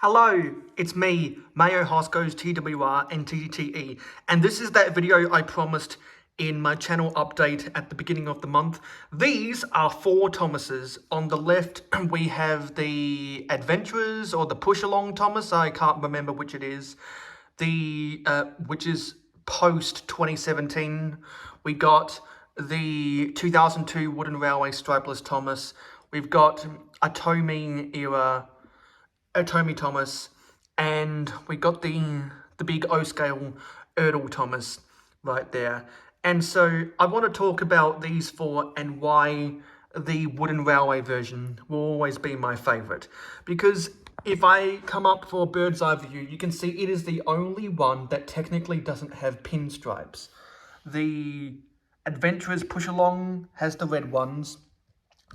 Hello, it's me, Mayo Hosco's TWR and TTTE, and this is that video I promised in my channel update at the beginning of the month. These are 4 Thomases. On the left, we have the Adventurers or the Push-Along Thomas. I can't remember which it is. Which is post-2017. We got the 2002 Wooden Railway Stripeless Thomas. We've got a TOMY era TOMY Thomas, and we got the big O-scale Ertl Thomas right there. And so I want to talk about these 4 and why the wooden railway version will always be my favourite. Because if I come up for a bird's eye view, you can see it is the only one that technically doesn't have pinstripes. The Adventurers Push-Along has the red ones.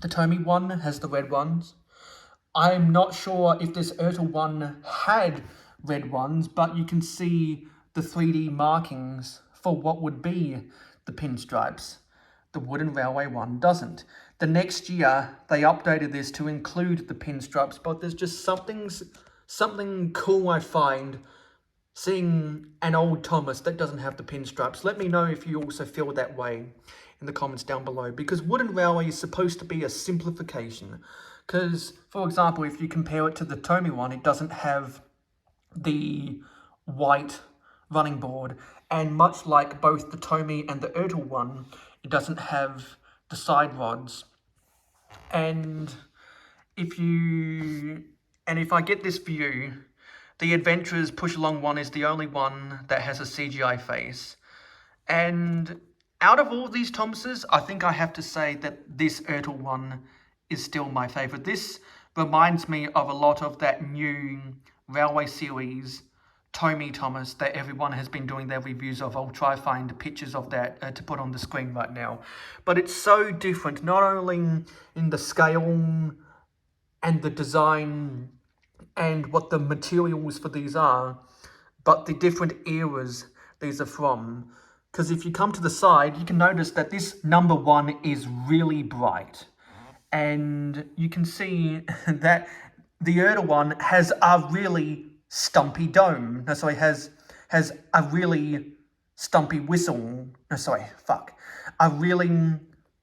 The TOMY one has the red ones. I'm not sure if this Ertl one had red ones, but you can see the 3D markings for what would be the pinstripes. The wooden railway one doesn't. The next year, they updated this to include the pinstripes, but there's just something cool I find seeing an old Thomas that doesn't have the pinstripes. Let me know if you also feel that way in the comments down below, because wooden railway is supposed to be a simplification. Because, for example, if you compare it to the TOMY one, it doesn't have the white running board. And much like both the TOMY and the Ertl one, it doesn't have the side rods. And if I get this view, the Adventurers Push-Along one is the only one that has a CGI face. And out of all these Thomases, I think I have to say that this Ertl one is still my favourite. This reminds me of a lot of that new Railway series TOMY Thomas that everyone has been doing their reviews of. I'll try to find pictures of that to put on the screen right now. But it's so different, not only in the scale and the design and what the materials for these are, but the different eras these are from. Because if you come to the side, you can notice that this number 1 is really bright. And you can see that the Ertl one has a really stumpy dome. No, sorry, has a really stumpy whistle. No, sorry, fuck. A really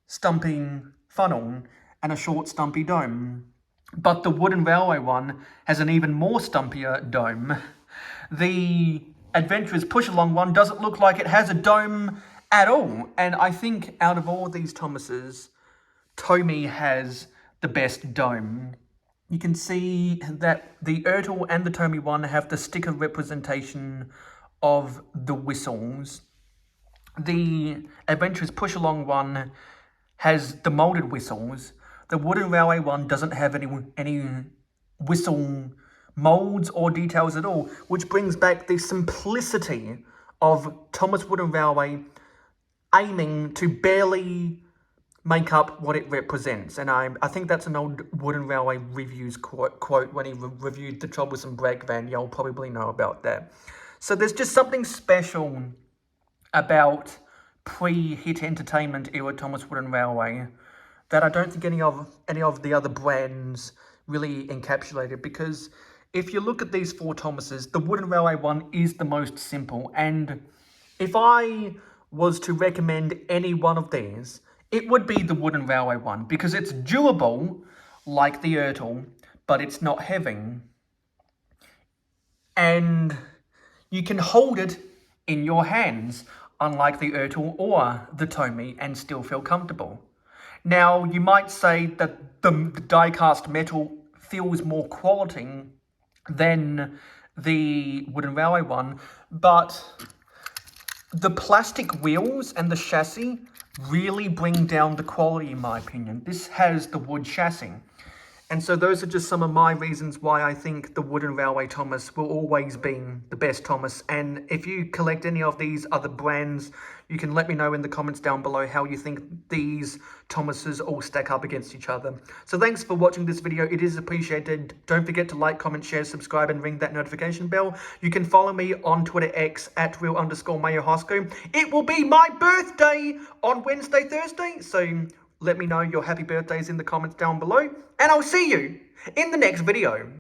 stumping funnel and a short stumpy dome. But the wooden railway one has an even more stumpier dome. The Adventurers Push-Along one doesn't look like it has a dome at all. And I think out of all these Thomases, TOMY has the best dome. You can see that the Ertl and the TOMY one have the sticker representation of the whistles. The Adventurers Push-Along one has the moulded whistles. The wooden railway one doesn't have any whistle moulds or details at all, which brings back the simplicity of Thomas Wooden Railway aiming to barely make up what it represents. And I think that's an old Wooden Railway Reviews quote when he reviewed the Troublesome Brake Van. You'll probably know about that. So there's just something special about pre-Hit Entertainment era Thomas Wooden Railway that I don't think any of the other brands really encapsulated. Because if you look at these 4 Thomases, the Wooden Railway one is the most simple. And if I was to recommend any one of these, it would be the Wooden Railway one, because it's durable like the Ertl, but it's not heavy. And you can hold it in your hands, unlike the Ertl or the TOMY, and still feel comfortable. Now, you might say that the die-cast metal feels more quality than the Wooden Railway one, but the plastic wheels and the chassis really bring down the quality, in my opinion. This has the wood chassis. And so those are just some of my reasons why I think the Wooden Railway Thomas will always be the best Thomas. And if you collect any of these other brands, you can let me know in the comments down below how you think these Thomases all stack up against each other. So thanks for watching this video. It is appreciated. Don't forget to like, comment, share, subscribe, and ring that notification bell. You can follow me on Twitter X at @real_MayoHosco. It will be my birthday on Wednesday, Thursday. So let me know your happy birthdays in the comments down below, and I'll see you in the next video.